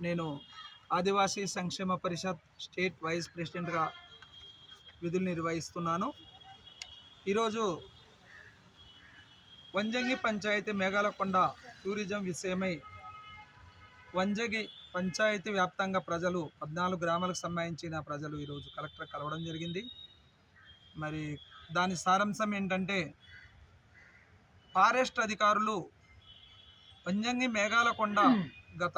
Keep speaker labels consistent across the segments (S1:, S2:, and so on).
S1: నేను ఆదివాసీ సంక్షేమ పరిషత్ state vice ప్రెసిడెంట్గా విధులు నిర్వహిస్తున్నాను. ఈరోజు వంజంగి పంచాయతీ మేఘాలకొండ టూరిజం విషయమై వంజంగి పంచాయతీ వ్యాప్తంగా ప్రజలు 14 గ్రామాలకు సంబంధించిన ప్రజలు ఈరోజు కలెక్టర్ కలవడం జరిగింది. మరి దాని సారాంశం ఏంటంటే, ఫారెస్ట్ అధికారులు వంజంగి మేఘాలకొండ గత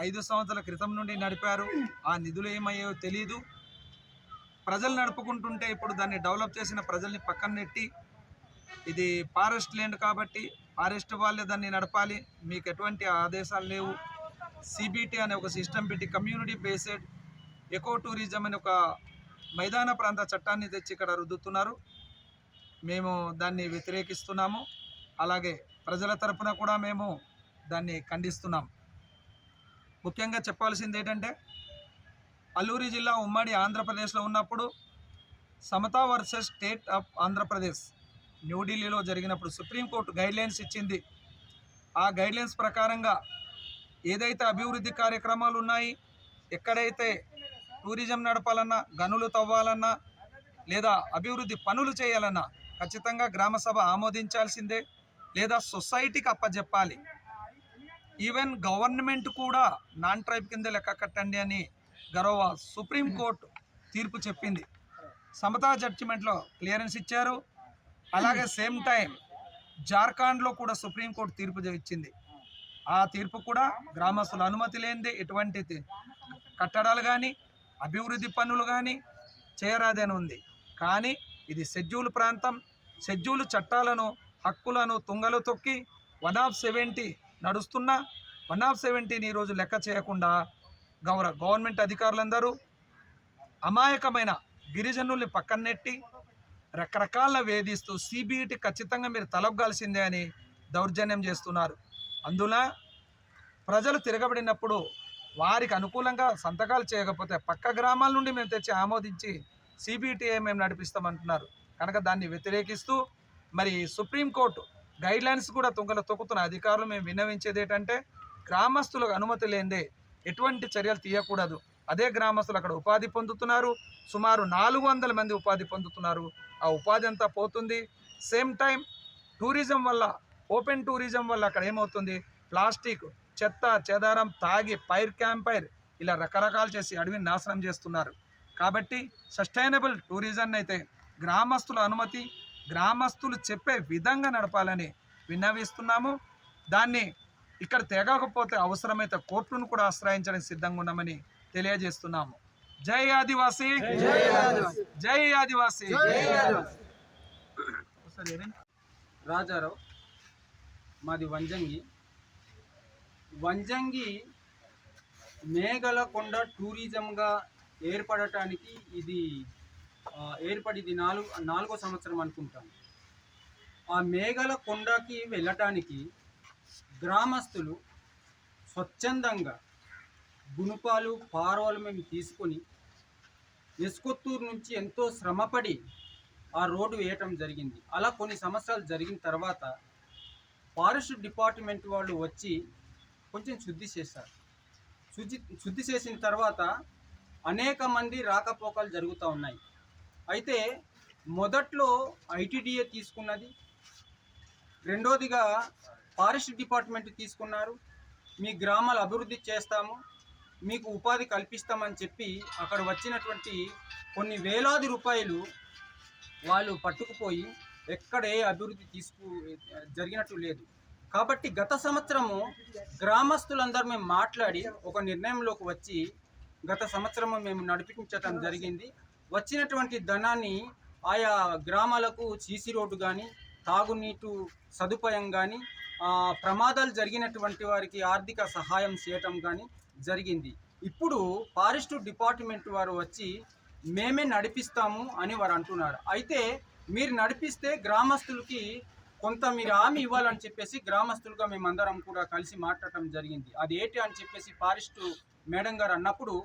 S1: 5 సంవత్సరాల క్రితం నుండి నడిపారు. ఆ నిధులు ఏమయ్యాయో తెలియదు. ప్రజలు నడుపుకుంటుంటే ఇప్పుడు దాన్ని డెవలప్ చేసిన ప్రజల్ని పక్కన నెట్టి, ఇది ఫారెస్ట్ ల్యాండ్ కాబట్టి ఫారెస్ట్ వాళ్ళే దాన్ని నడపాలి, మీకు ఎటువంటి ఆదేశాలు లేవు, సిబిటి అనే ఒక సిస్టమ్ పెట్టి కమ్యూనిటీ బేస్డ్ ఎకో టూరిజం అనే ఒక మైదాన ప్రాంత చట్టాన్ని తెచ్చి ఇక్కడ రుద్దుతున్నారు. మేము దాన్ని వ్యతిరేకిస్తున్నాము. అలాగే ప్రజల తరపున కూడా మేము దాన్ని ఖండిస్తున్నాం. ముఖ్యంగా చెప్పాల్సింది ఏంటంటే, అల్లూరి జిల్లా ఉమ్మడి ఆంధ్రప్రదేశ్లో ఉన్నప్పుడు సమతా వర్సెస్ స్టేట్ ఆఫ్ ఆంధ్రప్రదేశ్ న్యూఢిల్లీలో జరిగినప్పుడు సుప్రీంకోర్టు గైడ్లైన్స్ ఇచ్చింది. ఆ గైడ్లైన్స్ ప్రకారంగా ఏదైతే అభివృద్ధి కార్యక్రమాలు ఉన్నాయి, ఎక్కడైతే టూరిజం నడపాలన్నా, గనులు తవ్వాలన్నా లేదా అభివృద్ధి పనులు చేయాలన్నా ఖచ్చితంగా గ్రామసభ ఆమోదించాల్సిందే, లేదా సొసైటీకి అప్పచెప్పాలి. ఈవెన్ గవర్నమెంట్ కూడా నాన్ ట్రైబ్ కింద లెక్క కట్టండి అని గౌరవ సుప్రీంకోర్టు తీర్పు చెప్పింది. సమతా జడ్జిమెంట్లో క్లియరెన్స్ ఇచ్చారు. అలాగే సేమ్ టైం జార్ఖండ్లో కూడా సుప్రీంకోర్టు తీర్పు ఇచ్చింది. ఆ తీర్పు కూడా గ్రామస్తుల అనుమతి లేనిదే ఎటువంటి కట్టడాలు కానీ అభివృద్ధి పనులు కానీ చేయరాదని ఉంది. కానీ ఇది షెడ్యూల్ ప్రాంతం. షెడ్యూల్ చట్టాలను, హక్కులను తుంగలు తొక్కి 170 నడుస్తున్న 170ని ఈరోజు లెక్క చేయకుండా గవర్నమెంట్ అధికారులందరూ అమాయకమైన గిరిజనుల్ని పక్కన నెట్టి రకరకాల వేధిస్తూ సిబిటి ఖచ్చితంగా మీరు తలొగ్గాల్సిందే అని దౌర్జన్యం చేస్తున్నారు. అందున ప్రజలు తిరగబడినప్పుడు వారికి అనుకూలంగా సంతకాలు చేయకపోతే పక్క గ్రామాల నుండి మేము తెచ్చి ఆమోదించి సిబిటిఏ మేము నడిపిస్తామంటున్నారు. కనుక దాన్ని వ్యతిరేకిస్తూ మరి సుప్రీంకోర్టు గైడ్లైన్స్ కూడా తుంగలు తొక్కుతున్న అధికారులు మేము విన్నవించేది ఏంటంటే, గ్రామస్తులకు అనుమతి లేనిదే ఎటువంటి చర్యలు తీయకూడదు. అదే గ్రామస్తులు అక్కడ ఉపాధి పొందుతున్నారు. సుమారు 400 మంది ఉపాధి పొందుతున్నారు. ఆ ఉపాధి అంతా పోతుంది. సేమ్ టైం టూరిజం వల్ల, ఓపెన్ టూరిజం వల్ల అక్కడ ఏమవుతుంది, ప్లాస్టిక్, చెత్త చెదారం తాగి పైర్ క్యాంపైర్ ఇలా రకరకాలు చేసి అడవిని నాశనం చేస్తున్నారు. కాబట్టి సస్టైనబుల్ టూరిజం అయితే గ్రామస్తుల అనుమతి, గ్రామస్తులు చెప్పే విధంగా నడపాలని విన్నవిస్తున్నాము. దాన్ని ఇక్కడ తెగకపోతే అవసరమైతే కోర్టును కూడా ఆశ్రయించడానికి సిద్ధంగా ఉన్నామని తెలియజేస్తున్నాము. జై ఆదివాసీ, జై ఆదివాసీ.
S2: రాజారావు, మాది వంజంగి మేఘలకొండ టూరిజంగా ఏర్పడటానికి ఇది ఏర్పడింది 4వ సంవత్సరం అనుకుంటాను. ఆ మేఘలకొండకి వెళ్ళటానికి గ్రామస్తులు స్వచ్ఛందంగా గుణపాలు, పారవలు మేము తీసుకొని ఎస్కొత్తూరు నుంచి ఎంతో శ్రమపడి ఆ రోడ్డు వేయటం జరిగింది. అలా కొన్ని సంవత్సరాలు జరిగిన తర్వాత ఫారెస్ట్ డిపార్ట్మెంట్ వాళ్ళు వచ్చి కొంచెం శుద్ధి చేశారు. శుద్ధి చేసిన తర్వాత అనేక మంది రాకపోకలు జరుగుతూ ఉన్నాయి. అయితే మొదట్లో ఐటీడీఏ తీసుకున్నది, రెండోదిగా ఫారెస్ట్ డిపార్ట్మెంట్ తీసుకున్నారు. మీ గ్రామాలు అభివృద్ధి చేస్తాము, మీకు ఉపాధి కల్పిస్తామని చెప్పి అక్కడ వచ్చినటువంటి కొన్ని వేలాది రూపాయలు వాళ్ళు పట్టుకుపోయి ఎక్కడ ఏ అభివృద్ధి జరిగినట్టు లేదు. కాబట్టి గత సంవత్సరము గ్రామస్తులందరూ మేము మాట్లాడి ఒక నిర్ణయంలోకి వచ్చి గత సంవత్సరము మేము నడిపించటం జరిగింది. వచ్చినటువంటి ధనాన్ని ఆయా గ్రామాలకు సీసీ రోడ్డు కానీ, తాగునీటు సదుపాయం కానీ, ప్రమాదాలు జరిగినటువంటి వారికి ఆర్థిక సహాయం చేయటం కానీ జరిగింది. ఇప్పుడు ఫారెస్ట్ డిపార్ట్మెంట్ వారు వచ్చి మేమే నడిపిస్తాము అని వారు అంటున్నారు. అయితే మీరు నడిపిస్తే గ్రామస్తులకి కొంత మీరు హామీ ఇవ్వాలని చెప్పేసి గ్రామస్తులుగా మేమందరం కూడా కలిసి మాట్లాడటం జరిగింది. అది ఏంటి అని చెప్పేసి ఫారెస్ట్ మేడం గారు అన్నప్పుడు,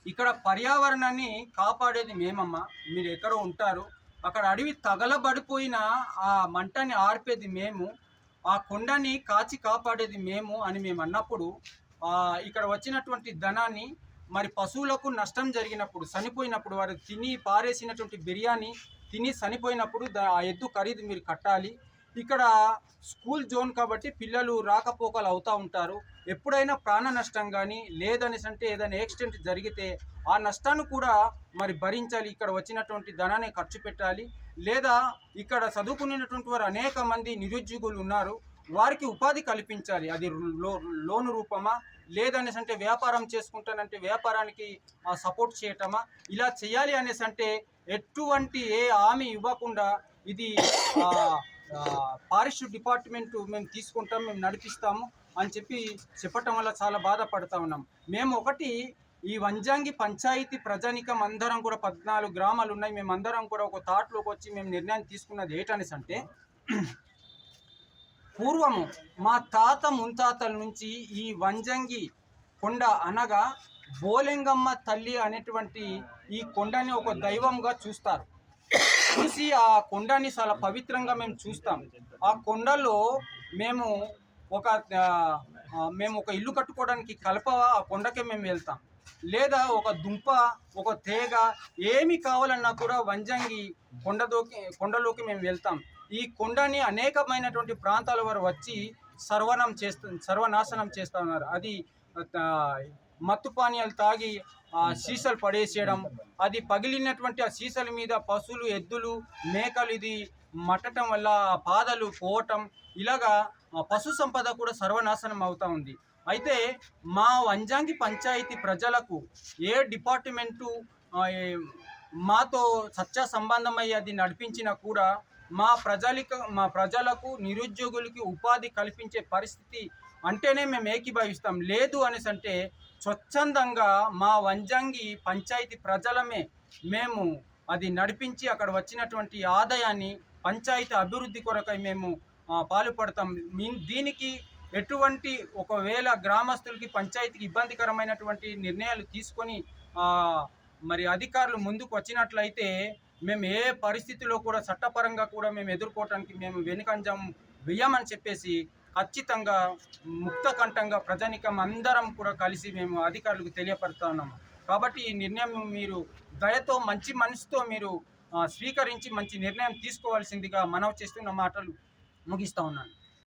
S2: ఇక్కడ పర్యావరణాన్ని కాపాడేది మేమమ్మా, మీరు ఎక్కడో ఉంటారు, అక్కడ అడవి తగలబడిపోయిన ఆ మంటని ఆర్పేది మేము, ఆ కొండని కాచి కాపాడేది మేము అని మేము అన్నప్పుడు ఇక్కడ వచ్చినటువంటి ధనాన్ని మరి పశువులకు నష్టం జరిగినప్పుడు చనిపోయినప్పుడు వారు తిని పారేసినటువంటి బిర్యానీ తిని చనిపోయినప్పుడు ఆ ఎద్దు ఖరీదు మీరు కట్టాలి. ఇక్కడ స్కూల్ జోన్ కాబట్టి పిల్లలు రాకపోకలు అవుతూ ఉంటారు. ఎప్పుడైనా ప్రాణ నష్టం కానీ లేదనేసి అంటే ఏదైనా యాక్సిడెంట్ జరిగితే ఆ నష్టాన్ని కూడా మరి భరించాలి. ఇక్కడ వచ్చినటువంటి ధనాన్ని ఖర్చు పెట్టాలి. లేదా ఇక్కడ చదువుకునేటువంటి వారు అనేక మంది నిరుద్యోగులు ఉన్నారు, వారికి ఉపాధి కల్పించాలి. అది లోను రూపమా లేదనేసి అంటే వ్యాపారం చేసుకుంటానంటే వ్యాపారానికి సపోర్ట్ చేయటమా, ఇలా చేయాలి అనేసి అంటే ఎటువంటి ఏ హామీ ఇవ్వకుండా ఇది ఫారెస్ట్ డిపార్ట్మెంట్ మేము తీసుకుంటాం, మేము నడిపిస్తాము అని చెప్పటం వల్ల చాలా బాధపడతా ఉన్నాం. మేము ఒకటి ఈ వంజంగి పంచాయతీ ప్రజానికం అందరం కూడా 14 గ్రామాలు ఉన్నాయి. మేమందరం కూడా ఒక థాట్లోకి వచ్చి మేము నిర్ణయం తీసుకున్నది ఏంటనేసి అంటే, పూర్వము మా తాత మున్తాతల నుంచి ఈ వంజంగి కొండ అనగా బోలెంగమ్మ తల్లి అనేటువంటి ఈ కొండని ఒక దైవంగా చూస్తారు. చూసి ఆ కొండని చాలా పవిత్రంగా మేము చూస్తాం. ఆ కొండలో మేము ఒక ఇల్లు కట్టుకోవడానికి కలప ఆ కొండకే మేము వెళ్తాం. లేదా ఒక దుంప, ఒక తేగ ఏమి కావాలన్నా కూడా వంజంగి కొండలోకి మేము వెళ్తాం. ఈ కొండని అనేకమైనటువంటి ప్రాంతాల వారు వచ్చి సర్వనాశనం చేస్తూ ఉన్నారు. అది మత్తు పానీయాలు తాగి సీసాలు పడేసేయడం, అది పగిలినటువంటి ఆ సీసాల మీద పశువులు, ఎద్దులు, మేకలు ఇది మట్టడం వల్ల పాదలు పోవటం, ఇలాగా పశు సంపద కూడా సర్వనాశనం అవుతూ ఉంది. అయితే మా వంజంగి పంచాయతీ ప్రజలకు ఏ డిపార్ట్మెంటు మాతో సత్య సంబంధమై అది నడిపించినా కూడా మా ప్రజలకు నిరుద్యోగులకి ఉపాధి కల్పించే పరిస్థితి అంటేనే మేము ఏకీభవిస్తాం. లేదు అనేసి అంటే స్వచ్ఛందంగా మా వంజంగి పంచాయతీ ప్రజలమే మేము అది నడిపించి అక్కడ వచ్చినటువంటి ఆదాయాన్ని పంచాయతీ అభివృద్ధి కొరకై మేము పాల్పడతాం. దీనికి ఎటువంటి ఒకవేళ గ్రామస్తులకి పంచాయతీకి ఇబ్బందికరమైనటువంటి నిర్ణయాలు తీసుకొని మరి అధికారులు ముందుకు వచ్చినట్లయితే మేము ఏ పరిస్థితిలో కూడా చట్టపరంగా కూడా మేము ఎదుర్కోవటానికి మేము వెనుకంజం వెయ్యమని చెప్పేసి ఖచ్చితంగా ముక్తకంఠంగా ప్రజానికం అందరం కూడా కలిసి మేము అధికారులకు తెలియపరుస్తా ఉన్నాము. కాబట్టి ఈ నిర్ణయం మీరు దయతో మంచి మనసుతో మీరు స్వీకరించి మంచి నిర్ణయం తీసుకోవాల్సిందిగా మనవి చేస్తున్న మాటలు ముగిస్తూ ఉన్నాను.